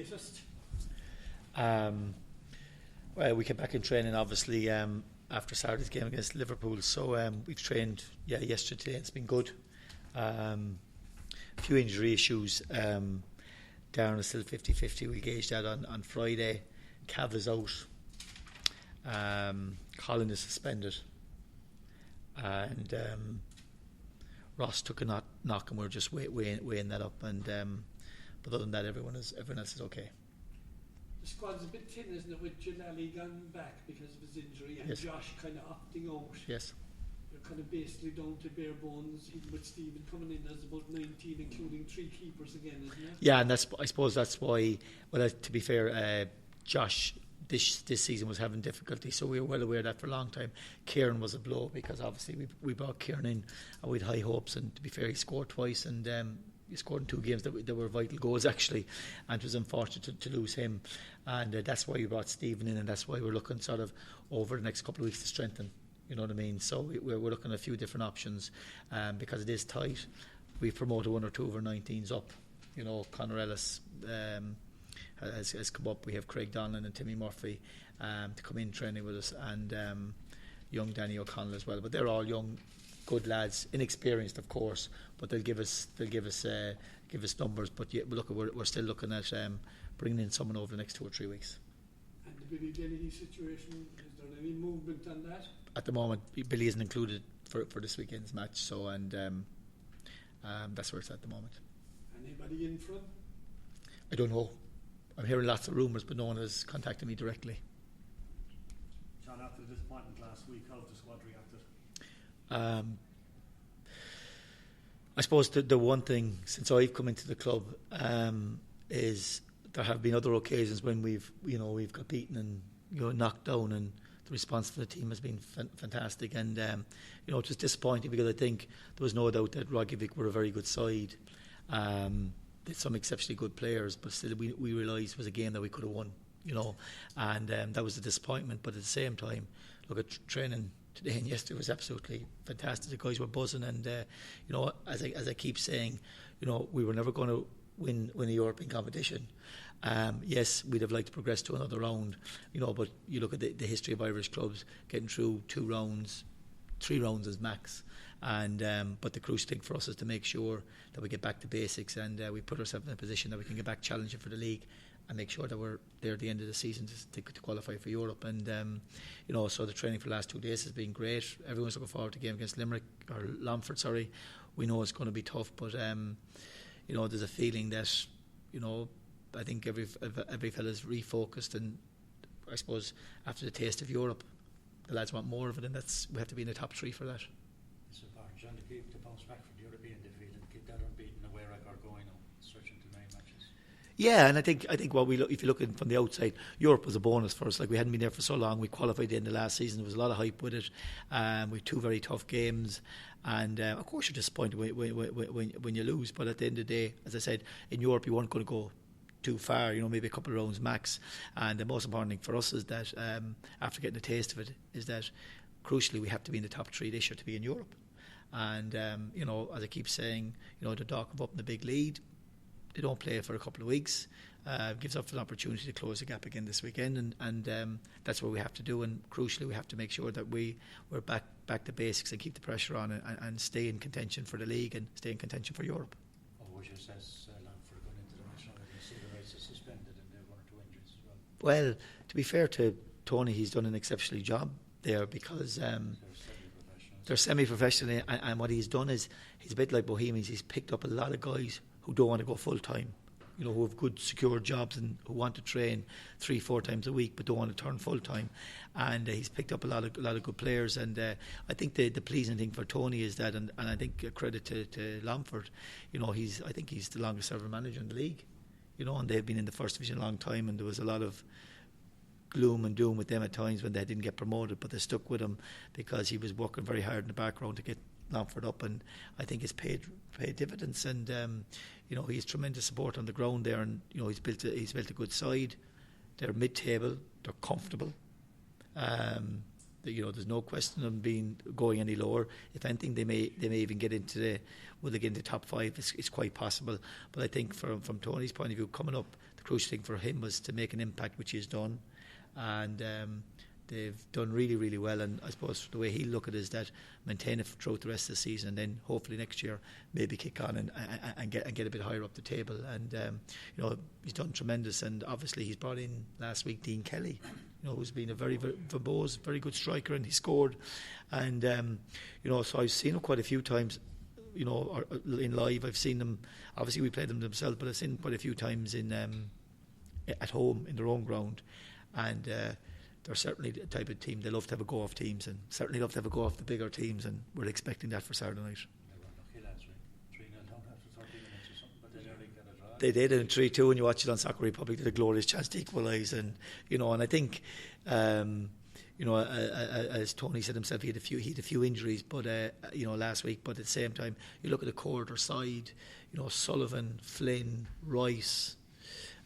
latest? Well, we came back in training, obviously, after Saturday's game against Liverpool. So we've trained, yesterday. It's been good. A few injury issues. Darren is still 50-50. We'll gauge that on Friday. Cav is out. Colin is suspended. And Ross took a knock, and we're just weighing that up. And but other than that, everyone else is okay. The squad's a bit thin, isn't it, with Jalali gone back because of his injury and Yes. Josh kind of opting out. Yes. You're kind of basically down to bare bones, even with Stephen coming in as about 19, including 3 keepers again, isn't it? Yeah, and I suppose that's why. Well, to be fair, Josh this season was having difficulty, so we were well aware of that for a long time. Kieran was a blow because obviously we brought Kieran in and we had high hopes, and to be fair, he scored twice, and he scored in 2 games that were vital goals actually, and it was unfortunate to lose him, and that's why we brought Stephen in, and that's why we're looking sort of over the next couple of weeks to strengthen. You know what I mean? So we're looking at a few different options, because it is tight. We've promoted 1 or 2 of our 19s up. You know, Conor Ellis has come up. We have Craig Donlan and Timmy Murphy to come in training with us, and young Danny O'Connell as well. But they're all young, good lads, inexperienced of course, but they'll give us numbers. But look, we're still looking at bringing in someone over the next 2 or 3 weeks. And the Billy Dennehy situation, is there any movement on that? At the moment, Billy isn't included for this weekend's match, so that's where it's at the moment. Anybody in front? I don't know. I'm hearing lots of rumours, but no one has contacted me directly. John, after the disappointment last week, how the squad reacted? I suppose the one thing since I've come into the club is there have been other occasions when we've got beaten and knocked down, and the response from the team has been fantastic. And it was disappointing because I think there was no doubt that Rogovic were a very good side. They had some exceptionally good players, but still we realised it was a game that we could have won. And that was a disappointment. But at the same time, look at training today and yesterday was absolutely fantastic. The guys were buzzing, and as I keep saying, we were never going to win a European competition. Yes, we'd have liked to progress to another round, but you look at the history of Irish clubs getting through 2 rounds, 3 rounds is max. And but the crucial thing for us is to make sure that we get back to basics, and we put ourselves in a position that we can get back challenging for the league and make sure that we're there at the end of the season to qualify for Europe. And so the training for the last 2 days has been great. Everyone's looking forward to the game against Longford. We know it's going to be tough, but there's a feeling that I think every fella's refocused, and I suppose after the taste of Europe, the lads want more of it, and we have to be in the top 3 for that. It's important, John, to bounce back from the European defeat and keep that unbeaten away record going on, stretching to 9 matches. Yeah, and I think if you look in from the outside, Europe was a bonus for us. Like, we hadn't been there for so long. We qualified in the last season. There was a lot of hype with it. We had 2 very tough games, and of course you're disappointed when you lose. But at the end of the day, as I said, in Europe you weren't going to go too far, maybe a couple of rounds max. And the most important thing for us is that after getting a taste of it, is that crucially we have to be in the top 3 this year to be in Europe. And as I keep saying, the Dock have up in the big lead. They don't play for a couple of weeks. Gives us an opportunity to close the gap again this weekend, and that's what we have to do. And crucially, we have to make sure that we're back to basics and keep the pressure on and stay in contention for the league and stay in contention for Europe. What would you say, Longford going into the match now? You see the race is suspended and they have 1 or 2 injuries as well. Well, to be fair to Tony, he's done an exceptional job there because they're semi-professional, and what he's done is he's a bit like Bohemians. He's picked up a lot of guys who don't want to go full time, who have good secure jobs and who want to train 3-4 times a week but don't want to turn full time. And he's picked up a lot of good players. And I think the pleasing thing for Tony is that, and I think credit to Longford, I think he's the longest serving manager in the league, and they've been in the first division a long time, and there was a lot of gloom and doom with them at times when they didn't get promoted, but they stuck with him because he was working very hard in the background to get Longford up, and I think it's paid dividends. And he's tremendous support on the ground there, and he's built a good side. They're mid-table, they're comfortable. There's no question of them going any lower. If anything, they may even get into the top 5. It's quite possible. But I think from Tony's point of view, coming up, the crucial thing for him was to make an impact, which he's done, and they've done really, really well. And I suppose the way he'll look at it is that maintain it throughout the rest of the season, and then hopefully next year maybe kick on and get a bit higher up the table. And he's done tremendous. And obviously he's brought in last week Dean Kelly, who's been a very, very verbose, very good striker, and he scored. And so I've seen him quite a few times. In live, I've seen them. Obviously, we played them themselves, but I've seen them quite a few times at home in their own ground, and they're certainly the type of team they love to have a go off teams, and certainly love to have a go off the bigger teams, and we're expecting that for Saturday night. They did in 3-2, and you watch it on Soccer Republic. Did a glorious chance to equalise, and I think. As Tony said himself, he had a few injuries, but last week. But at the same time, you look at the quarter side, Sullivan, Flynn, Rice.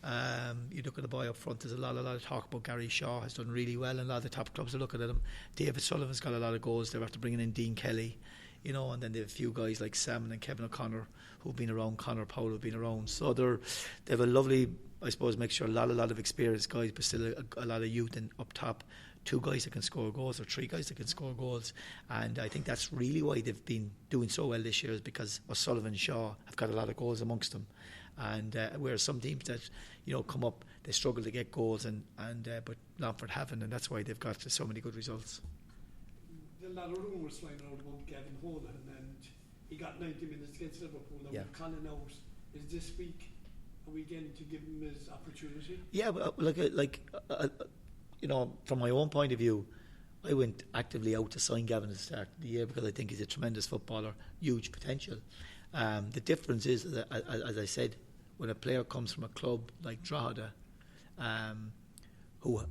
You look at the boy up front. There's a lot of talk about Gary Shaw has done really well, and a lot of the top clubs are looking at him. David Sullivan's got a lot of goals. They're after bringing in Dean Kelly, and then they have a few guys like Salmon and Kevin O'Connor who've been around. Connor Powell who've been around. So they have a lovely, I suppose, mixture. A lot of experienced guys, but still a lot of youth and up top. 2 guys that can score goals or 3 guys that can score goals, and I think that's really why they've been doing so well this year, is because O'Sullivan and Shaw have got a lot of goals amongst them, and whereas some teams that come up, they struggle to get goals, but Longford haven't, and that's why they've got so many good results. There's a lot of rumours flying around about Gavin Holan, and he got 90 minutes against Liverpool. Now with Colin out, is this week a weekend to give him his opportunity? Yeah, but from my own point of view, I went actively out to sign Gavin at the start of the year because I think he's a tremendous footballer, huge potential. The difference is, as I said, when a player comes from a club like Drogheda, who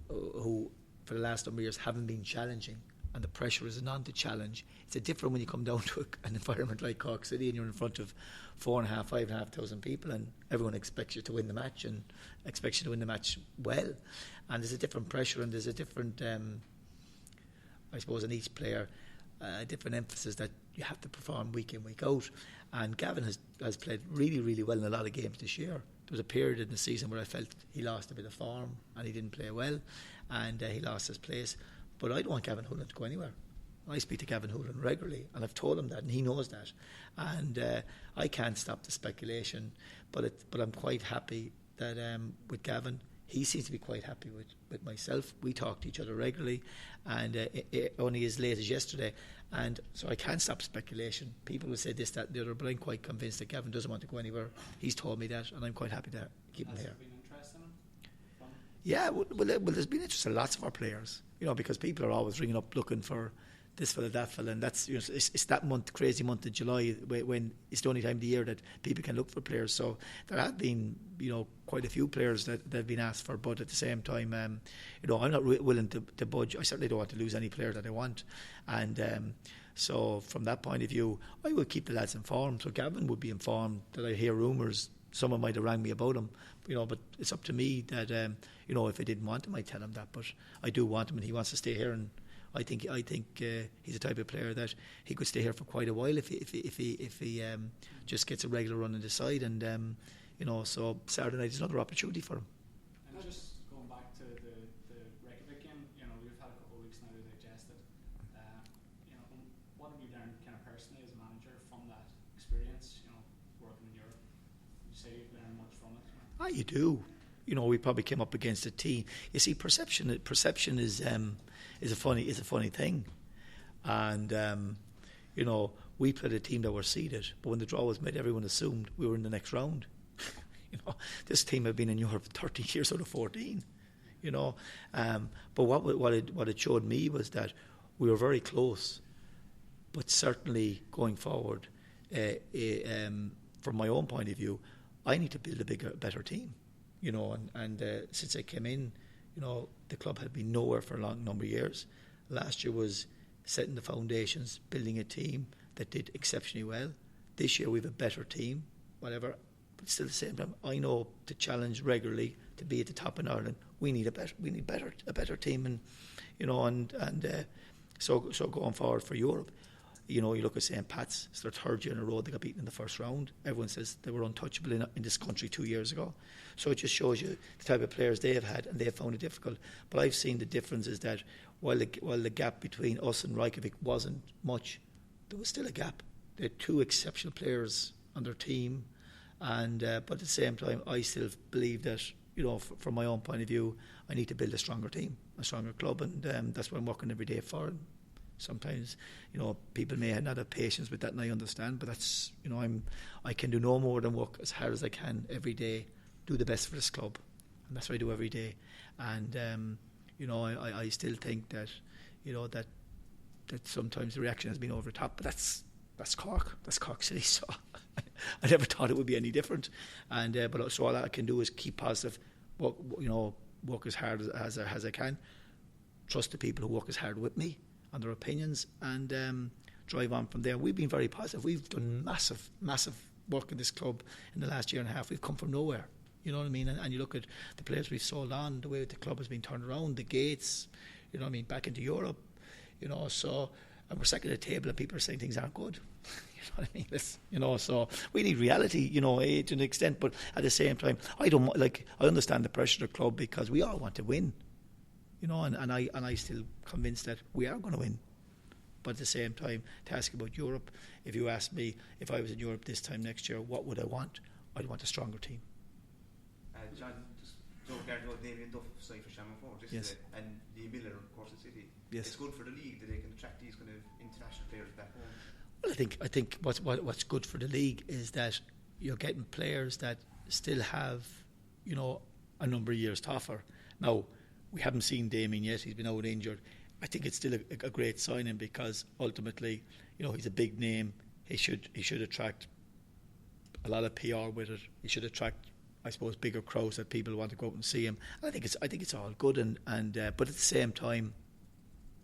for the last number of years haven't been challenging, and the pressure is on to challenge. It's a different when you come down to an environment like Cork City and you're in front of 5,500 people, and everyone expects you to win the match and expects you to win the match well. And there's a different pressure, and there's a different, I suppose, in each player, a different emphasis that you have to perform week in, week out. And Gavin has played really, really well in a lot of games this year. There was a period in the season where I felt he lost a bit of form and he didn't play well, and he lost his place. But I don't want Gavin Hoolan to go anywhere. I speak to Gavin Hoolan regularly, and I've told him that, and he knows that. And I can't stop the speculation, but I'm quite happy that with Gavin, he seems to be quite happy with myself. We talk to each other regularly, and only as late as yesterday. And so I can't stop speculation. People will say this, that, and the other, but I'm quite convinced that Gavin doesn't want to go anywhere. He's told me that, and I'm quite happy to keep him here. Has there been interest in him? Yeah, well, there's been interest in lots of our players, because people are always ringing up looking for this fella, that fella, and that's it's that crazy month of July when it's the only time of the year that people can look for players. So there have been quite a few players that have been asked for, but at the same time, I'm not willing to budge. I certainly don't want to lose any player that I want, and so from that point of view, I will keep the lads informed. So Gavin would be informed that I hear rumours. Someone might have rang me about him, but it's up to me that if I didn't want him, I'd tell him that. But I do want him, and he wants to stay here, and I think he's the type of player that he could stay here for quite a while if he just gets a regular run in the side, and so Saturday night is another opportunity for him. And just going back to the Reykjavik game, we've had a couple of weeks now to digest it. What have you learned kind of personally as a manager from that experience? Working in Europe, you say you've learned much from it. You do. We probably came up against a team. You see, perception is a funny thing, and we played a team that were seeded, but when the draw was made, everyone assumed we were in the next round. This team had been in Europe 13 years out of 14. But what it showed me was that we were very close, but certainly going forward, from my own point of view, I need to build a better team. And since I came in, the club had been nowhere for a long number of years. Last year was setting the foundations, building a team that did exceptionally well. This year we have a better team, whatever. But still, at the same time, I know to challenge regularly to be at the top in Ireland, we need a better team, and so going forward for Europe. You look at St. Pat's, it's their third year in a row they got beaten in the first round. Everyone says they were untouchable in this country 2 years ago. So it just shows you the type of players they have had, and they have found it difficult. But I've seen the difference is that while the gap between us and Reykjavik wasn't much, there was still a gap. They had 2 exceptional players on their team, and but at the same time, I still believe that, from my own point of view, I need to build a stronger team, a stronger club, and that's what I'm working every day for. And sometimes, people may not have patience with that, and I understand, but that's, I can do no more than work as hard as I can every day, do the best for this club, and that's what I do every day. And I still think that, that sometimes the reaction has been over the top, but that's Cork, that's Cork City, so I never thought it would be any different. And but so all I can do is keep positive, work as hard as I can, trust the people who work as hard with me on their opinions, and drive on from there. We've been very positive. We've done massive work in this club in the last year and a half. We've come from nowhere. You know what I mean? And you look at the players we've sold on, the way the club has been turned around, the gates, back into Europe, so, and we're second at the table and people are saying things aren't good. You know what I mean? So we need reality, to an extent, but at the same time, I understand the pressure of the club because we all want to win, and I still convinced that we are going to win. But at the same time, to ask about Europe, if you ask me if I was in Europe this time next year, what would I want? I'd want a stronger team. John, just don't regard Damien Duff side for Shamrock yes. And Lee Miller, Cork City. Yes. It's good for the league that they can attract these kind of international players back home. Well, I think what's good for the league is that you're getting players that still have, a number of years to offer. Now, we haven't seen Damien yet; he's been out injured. I think it's still a great signing because ultimately, he's a big name. He should attract a lot of PR with it. He should attract, I suppose, bigger crowds that people want to go out and see him. And I think it's all good, and but at the same time,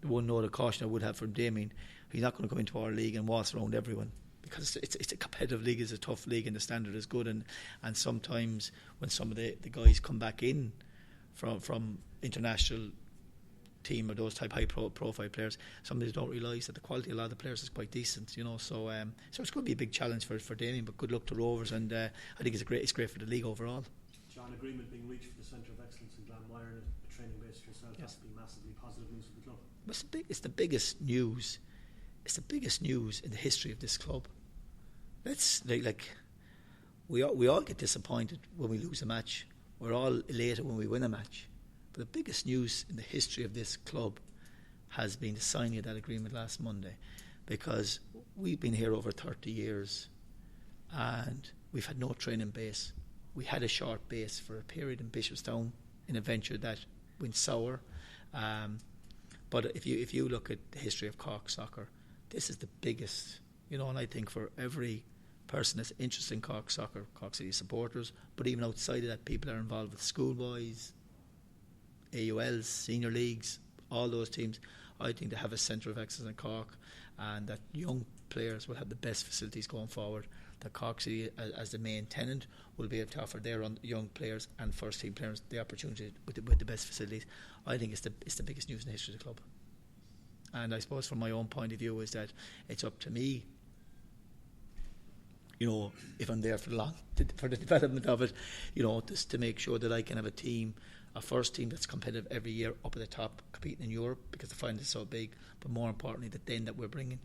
the one note of caution I would have from Damien, he's not going to go into our league and waltz around everyone, because it's a competitive league, it's a tough league, and the standard is good. And sometimes when some of the guys come back in from international team or those type high profile players, some of them don't realise that the quality of a lot of the players is quite decent, so it's going to be a big challenge for Damien, but good luck to Rovers, and I think it's great for the league overall. John, agreement being reached for the Centre of Excellence in Glanmire, and a training base for yourself, has to be massively positive news for the club. It's the biggest news. It's the biggest news in the history of this club. Let's we all get disappointed when we lose a match. We're all elated when we win a match. But the biggest news in the history of this club has been the signing of that agreement last Monday, because we've been here over 30 years and we've had no training base. We had a short base for a period in Bishopstown in a venture that went sour. But if you look at the history of Cork soccer, this is the biggest, and I think for every person that's interested in Cork soccer, Cork City supporters, but even outside of that, people are involved with schoolboys, AULs, senior leagues, all those teams. I think they have a centre of excellence in Cork, and that young players will have the best facilities going forward. That Cork City, as the main tenant, will be able to offer their young players and first team players the opportunity with the best facilities. I think it's the biggest news in the history of the club. And I suppose from my own point of view is that it's up to me, if I'm there for the development of it, just to make sure that I can have a first team that's competitive every year up at the top, competing in Europe, because the final is so big. But more importantly, that we're bringing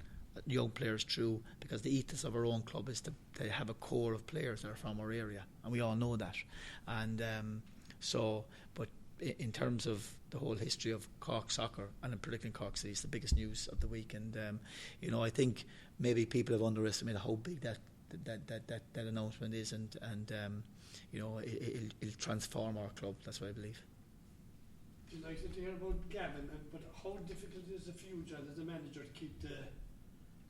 young players through, because the ethos of our own club is to have a core of players that are from our area, and we all know that. And but in terms of the whole history of Cork soccer, and in particular Cork City, it's the biggest news of the week. And I think maybe people have underestimated how big that announcement is, and it'll transform our club. That's what I believe. Delighted to hear about Gavin, but how difficult is it for you, John, as a manager, to keep the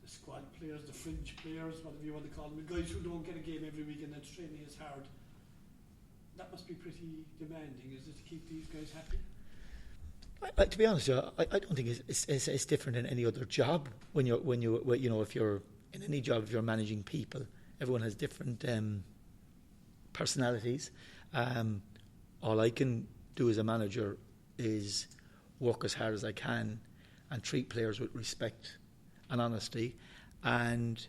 squad players, the fringe players, whatever you want to call them, the guys who don't get a game every week and that's training is hard? That must be pretty demanding, is it, to keep these guys happy? To be honest, I don't think it's different in any other job. When if you're in any job, if you're managing people, everyone has different personalities. All I can do as a manager is work as hard as I can and treat players with respect and honesty, and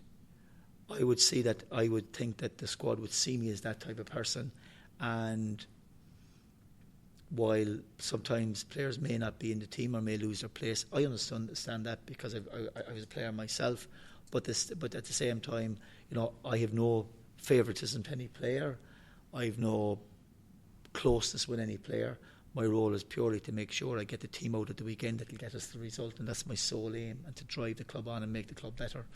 I would think that the squad would see me as that type of person. And while sometimes players may not be in the team or may lose their place, I understand that because I was a player myself. But at the same time, I have no favouritism to any player. I have no closeness with any player. My role is purely to make sure I get the team out at the weekend that will get us the result, and that's my sole aim, and to drive the club on and make the club better.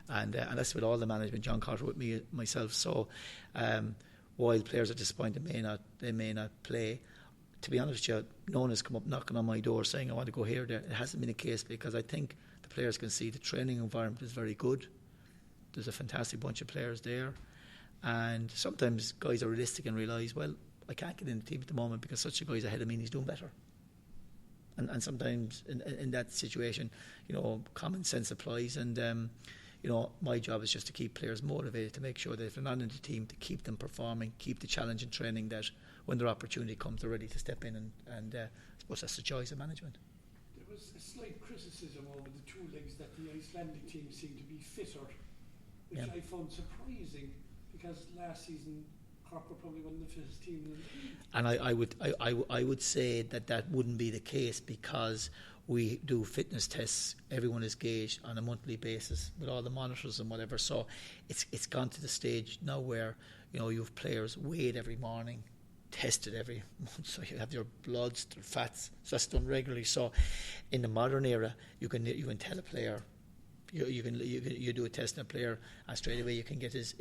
And that's with all the management, John Cotter with me, myself. So while players are disappointed they may not play, to be honest with you, no one has come up knocking on my door saying I want to go here or there. It hasn't been a case, because I think the players can see the training environment is very good. There's a fantastic bunch of players there, and sometimes guys are realistic and realise, well, I can't get in the team at the moment because such a guy's ahead of me and he's doing better. And sometimes in that situation, common sense applies, and my job is just to keep players motivated, to make sure that if they're not in the team, to keep them performing, keep the challenge and training, that when their opportunity comes, they're ready to step in, and I suppose that's the choice of management. There was a slight criticism over the two legs that the Icelandic team seemed to be fitter, which I found surprising, because last season Cork were probably one of the fittest teams in the league. And I would say that wouldn't be the case, because we do fitness tests. Everyone is gauged on a monthly basis with all the monitors and whatever. So it's gone to the stage now where you have players weighed every morning, tested every month. So you have your bloods, their fats. So that's done regularly. So in the modern era, you can tell a player. You do a test on a player, and straight away you can get his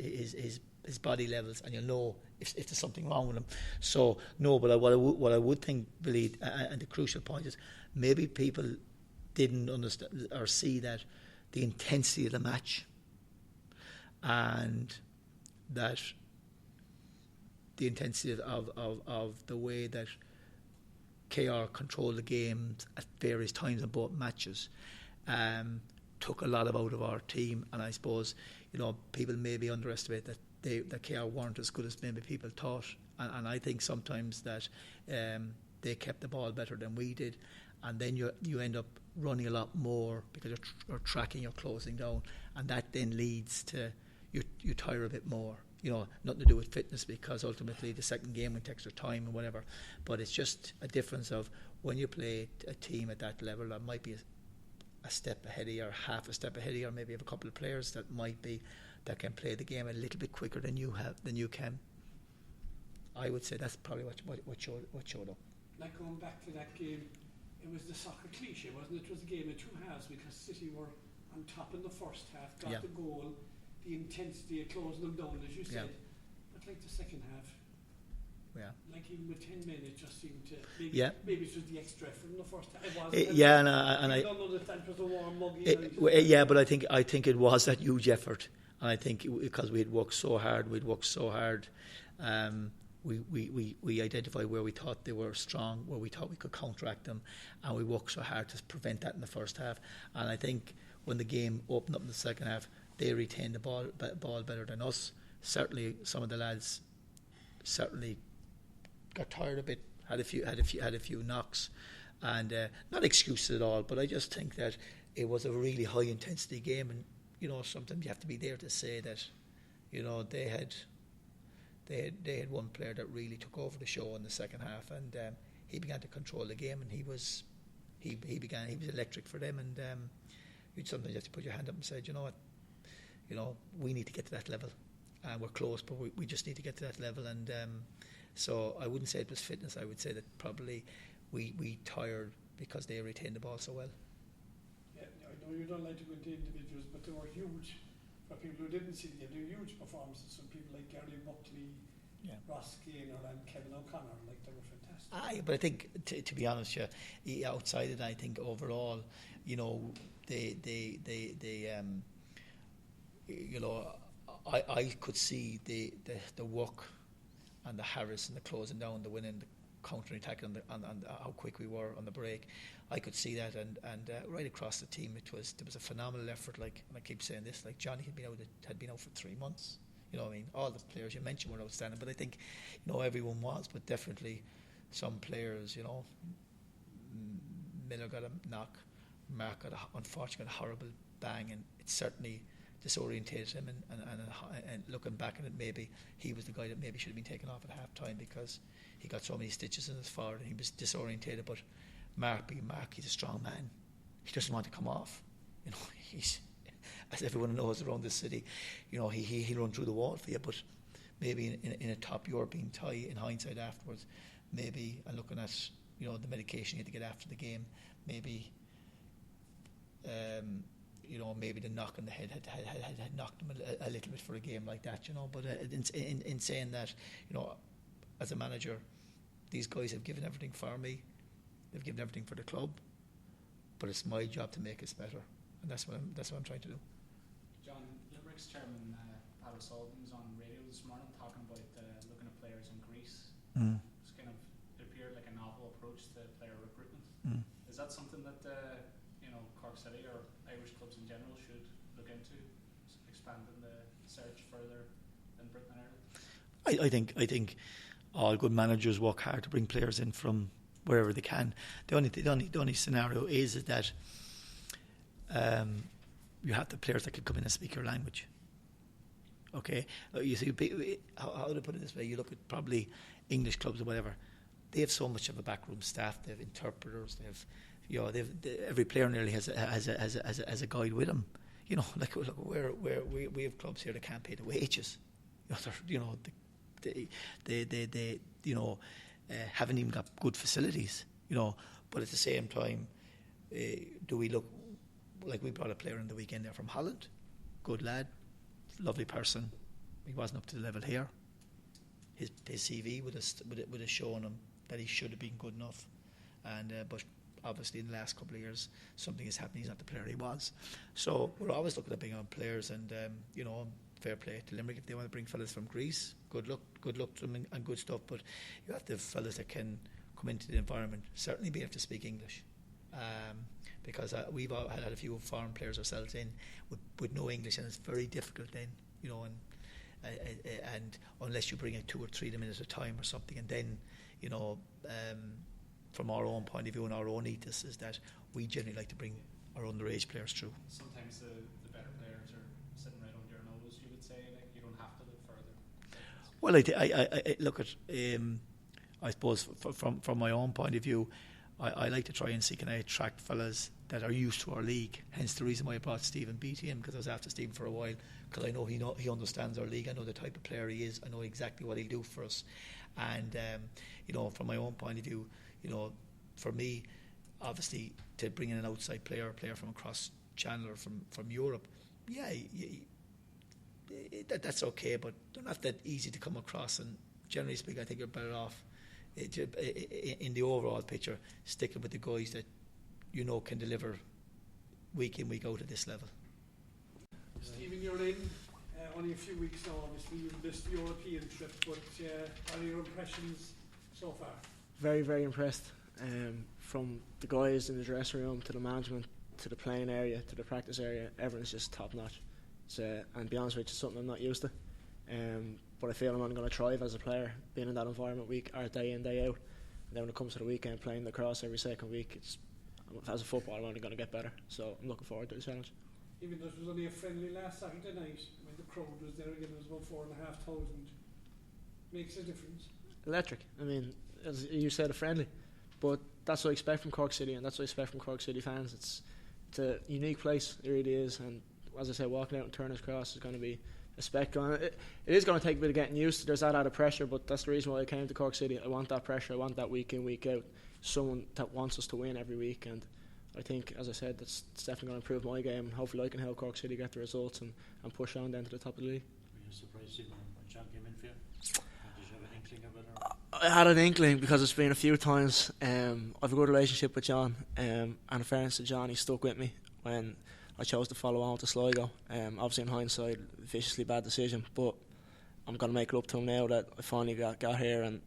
body levels, and you'll know if there's something wrong with him. So no, but what I would think, Billy, and the crucial point is, maybe people didn't understand or see that the intensity of the match, and that the intensity of the way that KR controlled the games at various times in both matches took a lot out of our team. And I suppose people maybe underestimate that that KR weren't as good as maybe people thought, and I think sometimes that they kept the ball better than we did, and then you end up running a lot more because you're tracking, you're closing down, and that then leads to you tire a bit more. Nothing to do with fitness, because ultimately the second game will take extra time and whatever, but it's just a difference of when you play a team at that level that might be a step ahead of you, or half a step ahead of you, or maybe you have a couple of players that can play the game a little bit quicker than you can. I would say that's probably what showed up. Like, going back to that game, it was the soccer cliche, wasn't it? It was a game of two halves, because City were on top in the first half, got the goal, the intensity of closing them down, as you said. But like the second half, like even with 10 men, it just seemed to maybe it was the extra effort in the first half. It was. I don't know that was a warm muggy. But I think it was that huge effort, and I think because we had worked so hard, we identified where we thought they were strong, where we thought we could counteract them, and we worked so hard to prevent that in the first half. And I think when the game opened up in the second half, they retained the ball better than us. Certainly, some of the lads got tired a bit, had a few knocks, and not excuses at all. But I just think that it was a really high intensity game, and sometimes you have to be there to say that they had one player that really took over the show in the second half, and he began to control the game, and he was electric for them. And you'd sometimes have to put your hand up and say, we need to get to that level, and we're close, but we just need to get to that level. And so I wouldn't say it was fitness. I would say that probably we tired because they retained the ball so well. Yeah, I know you don't like to go into individuals, but they were huge. For people who didn't see the game, they were huge performances from people like Gary Buckley, Ross Gaynor, and Kevin O'Connor. Like, they were fantastic. But I think, to be honest, outside it, I think overall, I could see the work and the harass and the closing down, the winning, the counter attack, and how quick we were on the break. I could see that, and right across the team, there was a phenomenal effort. Like, and I keep saying this, like Johnny had been out for 3 months. All the players you mentioned were outstanding, but I think everyone was, but definitely some players. Miller got a knock, Mark got unfortunately got a horrible bang, and it certainly disorientated him. And looking back at it, maybe he was the guy that maybe should have been taken off at half time because he got so many stitches in his forehead and he was disorientated. But Mark, being Mark, he's a strong man. He doesn't want to come off. He's, as everyone knows around this city, he'll run through the wall for you. But maybe in a top European tie, in hindsight afterwards, maybe, and looking at the medication he had to get after the game, maybe maybe the knock on the head had knocked him a little bit for a game like that, But in saying that, as a manager, these guys have given everything for me. They've given everything for the club, but it's my job to make us better, and that's what I'm trying to do. John, Limerick's chairman Pat O'Sullivan was on radio this morning talking about looking at players in Greece. It's kind of, it appeared like a novel approach to player recruitment. Is that something that Cork City or Irish clubs in general should look into, expanding the search further than Britain and Ireland? I think all good managers work hard to bring players in from wherever they can. The only scenario is that you have the players that can come in and speak your language. Okay, you see, how to put it this way? You look at probably English clubs or whatever. They have so much of a backroom staff. They have interpreters. They have, every player nearly has a guide with them. Like look, we have clubs here that can't pay the wages. They haven't even got good facilities. But at the same time, do we look like we brought a player in the weekend there from Holland? Good lad, lovely person. He wasn't up to the level here. His CV would have shown him that he should have been good enough, and but obviously in the last couple of years something has happened. He's not the player he was. So we're always looking at bringing on players, and fair play to Limerick if they want to bring fellas from Greece. Good luck to them and good stuff. But you have to have fellas that can come into the environment. Certainly be able to speak English, because we've all had a few foreign players ourselves in with no English, and it's very difficult then. And unless you bring in 2 or 3 of them in at a time or something, and then from our own point of view and our own ethos is that we generally like to bring our underage players through. Sometimes the better players are sitting right under your nose, you would say, like you don't have to look further. Well, I look at I suppose from my own point of view, I like to try and see can I attract fellas that are used to our league. Hence the reason why I brought Stephen Beattie in, because I was after Stephen for a while, because I know he understands our league. I know the type of player he is. I know exactly what he'll do for us. And from my own point of view, for me, obviously to bring in an outside player, a player from across Channel or from Europe, that's okay, but they're not that easy to come across. And generally speaking, I think you're better off in the overall picture sticking with the guys that can deliver week in, week out at this level. Stephen, you're in only a few weeks now. Obviously you've missed the European trip, but what are your impressions so far? Very, very impressed. From the guys in the dressing room to the management to the playing area to the practice area, everyone's just top notch. And to be honest with you, it's something I'm not used to. But I feel I'm only going to thrive as a player, being in that environment day in, day out. And then when it comes to the weekend, playing lacrosse every second week, as a footballer, I'm only going to get better. So I'm looking forward to the challenge. Even though it was only a friendly last Saturday night, when the crowd was there again, it was about 4,500. Makes a difference. Electric. I mean, as you said, a friendly. But that's what I expect from Cork City, and that's what I expect from Cork City fans. It's a unique place, it really is. And as I said, walking out in Turner's Cross is going to be a spectacle. It is going to take a bit of getting used to. There's that added pressure, but that's the reason why I came to Cork City. I want that pressure. I want that week in, week out. Someone that wants us to win every week. And I think, as I said, it's definitely going to improve my game. And hopefully I can help Cork City get the results and push on down to the top of the league. Were you surprised even when John came in for you? Did you have an inkling of it? I had an inkling because it's been a few times. I have a good relationship with John, and in fairness to John, he stuck with me when I chose to follow on to Sligo. Obviously in hindsight, viciously bad decision, but I'm going to make it up to him now that I finally got here, and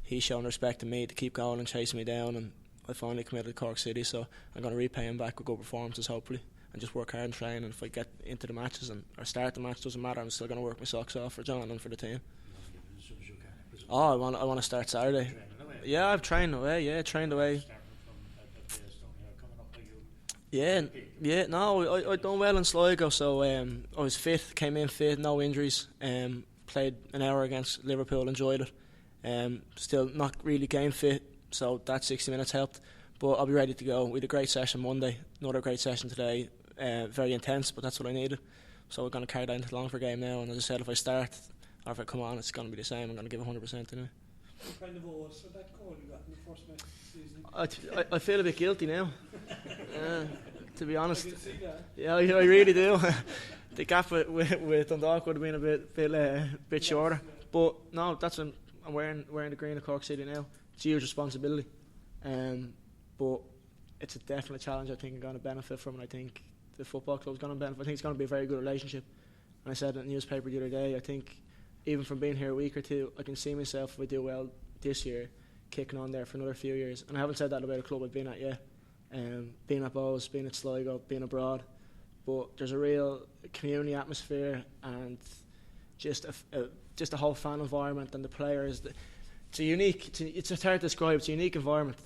he's shown respect to me to keep going and chasing me down, and I finally committed to Cork City, so I'm going to repay him back with good performances hopefully, and just work hard and train. And if I get into the matches or start the match, doesn't matter, I'm still going to work my socks off for John and for the team. I want to start Saturday. Yeah, I've trained away. No, I done well in Sligo, so I was fit, came in fit, no injuries. Played an hour against Liverpool, enjoyed it. Still not really game fit, so that 60 minutes helped. But I'll be ready to go. We had a great session Monday, another great session today. Very intense, but that's what I needed. So we're going to carry that into the Longford game now. And as I said, if I start or if I come on, it's going to be the same. I'm going to give 100% anyway. What kind of odds for that goal you got in the first match this season? I feel a bit guilty now, to be honest. I can see that. Yeah, I really do. The gap with Dundalk would have been a bit shorter. Yeah. But no, that's when I'm wearing the green of Cork City now. It's a huge responsibility. But it's a definite challenge I think I'm going to benefit from, and I think the football club's going to benefit. I think it's going to be a very good relationship. And I said in the newspaper the other day, I think even from being here a week or two, I can see myself, if I do well this year, kicking on there for another few years. And I haven't said that about a club I've been at yet. Being at Bows, being at Sligo, being abroad. But there's a real community atmosphere and just a whole fan environment, and the players. It's a unique. It's hard to describe. It's a unique environment.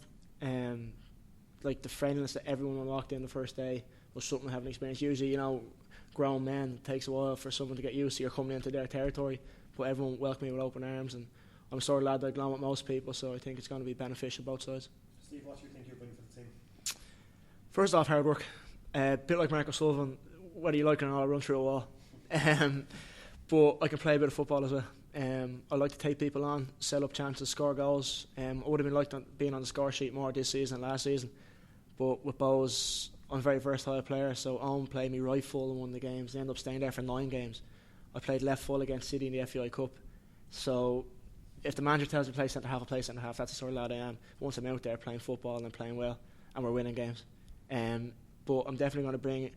Like the friendliness that everyone walked in the first day was something I haven't experienced. Usually, grown men, it takes a while for someone to get used to. You're coming into their territory, but everyone welcomed me with open arms, and I'm the sort of lad that I get on with most people, so I think it's going to be beneficial both sides. Steve, what do you think you're bringing for the team? First off, hard work. A bit like Mark O'Sullivan, whether you like it or not, I'll run through a wall. But I can play a bit of football as well. I like to take people on, set up chances, score goals. I would have been liked being on the score sheet more this season than last season. But with Bowes, I'm a very versatile player, so Owen played me right full in one of the games. They ended up staying there for 9 games. I played left full against City in the FAI Cup. So if the manager tells me to play centre-half, I play centre-half. That's the sort of lad I am. Once I'm out there playing football and playing well, and we're winning games. But I'm definitely going to bring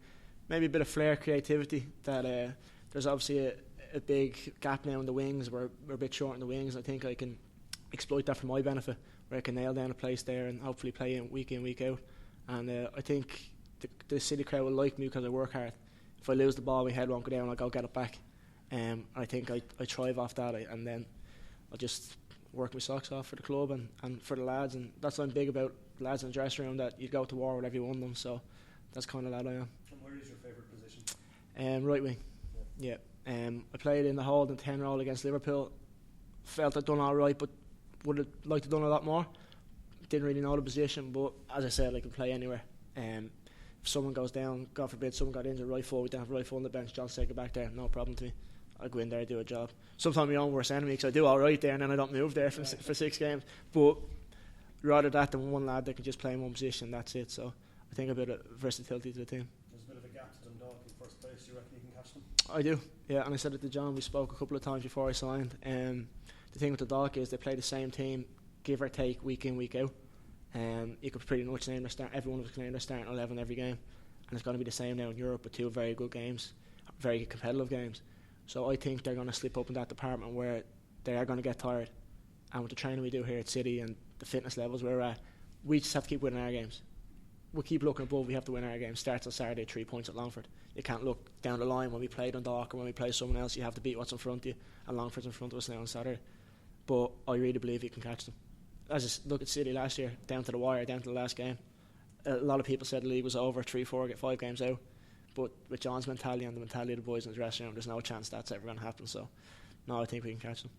maybe a bit of flair, creativity. That there's obviously a big gap now in the wings. We're a bit short in the wings. I think I can exploit that for my benefit, where I can nail down a place there and hopefully play in, week out. And I think the City crowd will like me because I work hard. If I lose the ball, my head won't go down, I'll go get it back. I think I thrive off that, and then I'll just work my socks off for the club and for the lads. And that's what I'm big about, the lads in the dressing room, that you go to war with every one of them. So that's kind of lad I am. And where is your favourite position? Right wing. Yeah. I played in the hold and 10 role against Liverpool. Felt I'd done all right, but would have liked to have done a lot more. Didn't really know the position, but as I said, I can play anywhere. If someone goes down, God forbid, someone got injured right full, we don't have right full on the bench, John said, go back there, no problem to me. I go in there, do a job. Sometimes my own worst enemy, because I do all right there and then I don't move there for 6 games. But rather that than one lad that can just play in one position, that's it. So I think a bit of versatility to the team. There's a bit of a gap to Dundalk in first place. Do you reckon you can catch them? I do, yeah, and I said it to John, we spoke a couple of times before I signed. The thing with the Dundalk is they play the same team, give or take, week in, week out. You could pretty much name everyone was name their starting 11 every game, and it's going to be the same now in Europe with 2 very good games, very competitive games. So I think they're going to slip up in that department where they are going to get tired. And with the training we do here at City and the fitness levels we're at, we just have to keep winning our games. We keep looking above, we have to win our games. Starts on Saturday, 3 points at Longford. You can't look down the line when we play Dundalk or when we play someone else. You have to beat what's in front of you, and Longford's in front of us now on Saturday. But I really believe you can catch them. As I look at City last year, down to the wire, down to the last game. A lot of people said the league was over, 3-4, get 5 games out. But with John's mentality and the mentality of the boys in the dressing room, there's no chance that's ever going to happen. So, no, I think we can catch them.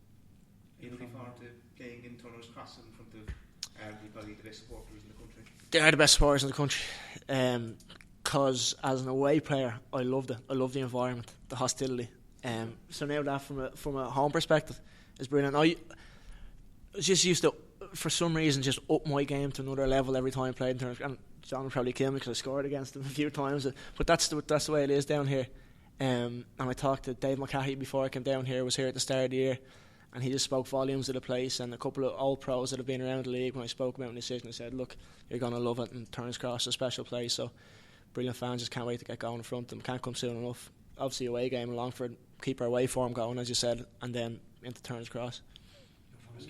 Are you looking forward to playing in Turner's Cross in front of probably the best supporters in the country? They are the best supporters in the country. Because as an away player, I loved it. I love the environment, the hostility. So now that from a home perspective is brilliant. I just used to, for some reason, just up my game to another level every time I played in Turner's. And John would probably kill me because I scored against him a few times. But that's the way it is down here. And I talked to Dave McCahey before I came down here. Was here at the start of the year, and he just spoke volumes of the place. And a couple of old pros that have been around the league, when I spoke about the decision, I said, look, you're going to love it, and Turner's Cross is a special place. So brilliant fans, just can't wait to get going in front of them. Can't come soon enough. Obviously away game in Longford, keep our away form going, as you said, and then into Turner's Cross.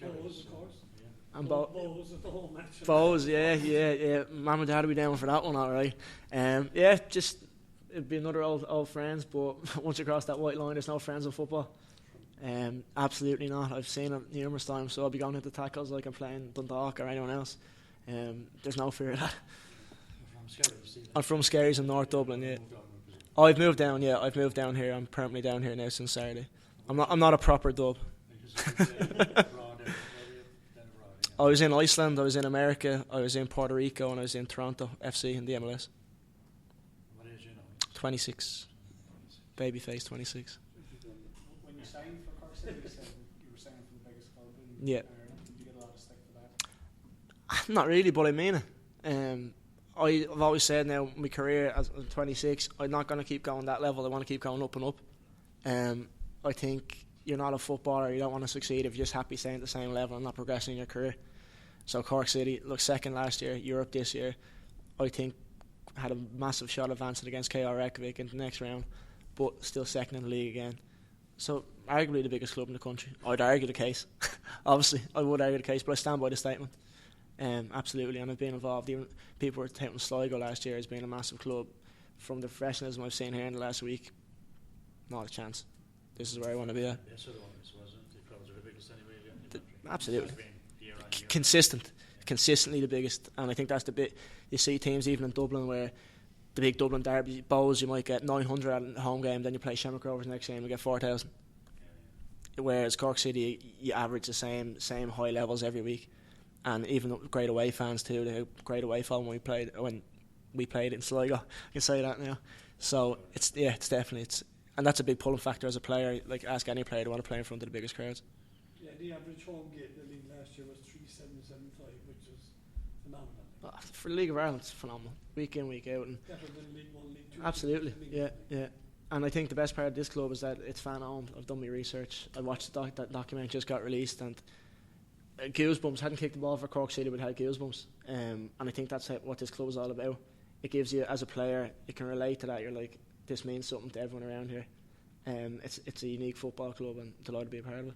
Bowes, of course. And Bowes at the whole match. Bowes, yeah. Mum and Dad will be down for that one, all right. Just it'd be another old friends, but once you cross that white line, there's no friends in football. Absolutely not. I've seen it numerous times, so I'll be going into tackles like I'm playing Dundalk or anyone else. There's no fear of that. I'm from Skerries in North Dublin, yeah. Oh, I've moved down, yeah. I've moved down here. I'm permanently down here now since Saturday. I'm not a proper dub. I was in Iceland, I was in America, I was in Puerto Rico, and I was in Toronto FC in the MLS. What age you know? 26. Babyface 26. When you signed for Cork City, you said you were signing for the biggest club in Yeah. Ireland. Did you get a lot of stick for that? Not really, but I mean it. I've always said now, my career as 26, I'm not going to keep going that level. I want to keep going up and up. I think you're not a footballer, you don't want to succeed if you're just happy staying at the same level and not progressing in your career. So Cork City, look, second last year, Europe this year, I think had a massive shot advancing against KR Reykjavik in the next round, but still second in the league again. So arguably the biggest club in the country. I'd argue the case. Obviously, I would argue the case, but I stand by the statement. Absolutely, and I've been involved. Even people were touting Sligo last year as being a massive club. From the professionalism I've seen here in the last week, not a chance. This is where I want to be at. Absolutely. Consistently the biggest, and I think that's the bit. You see teams even in Dublin where the big Dublin derby bowls, you might get 900 at a home game, then you play Shamrock Rovers next game, you get 4,000. Whereas Cork City, you average the same high levels every week. And even great away fans too. They had great away fan when we played in Sligo. I can say that now. So it's definitely and that's a big pulling factor as a player. Like, ask any player to want to play in front of the biggest crowds. Yeah, the average home gate in the league last year was 3,775, which is phenomenal. For the League of Ireland, it's phenomenal. Week in, week out, and better than League 1, League 2. Absolutely, yeah. And I think the best part of this club is that it's fan owned. I've done my research. I watched that documentary just got released, and goosebumps. Hadn't kicked the ball for Cork City, but had goosebumps. And I think that's what this club is all about. It gives you, as a player, you can relate to that. You're like, this means something to everyone around here. It's a unique football club, and delighted to be a part of it.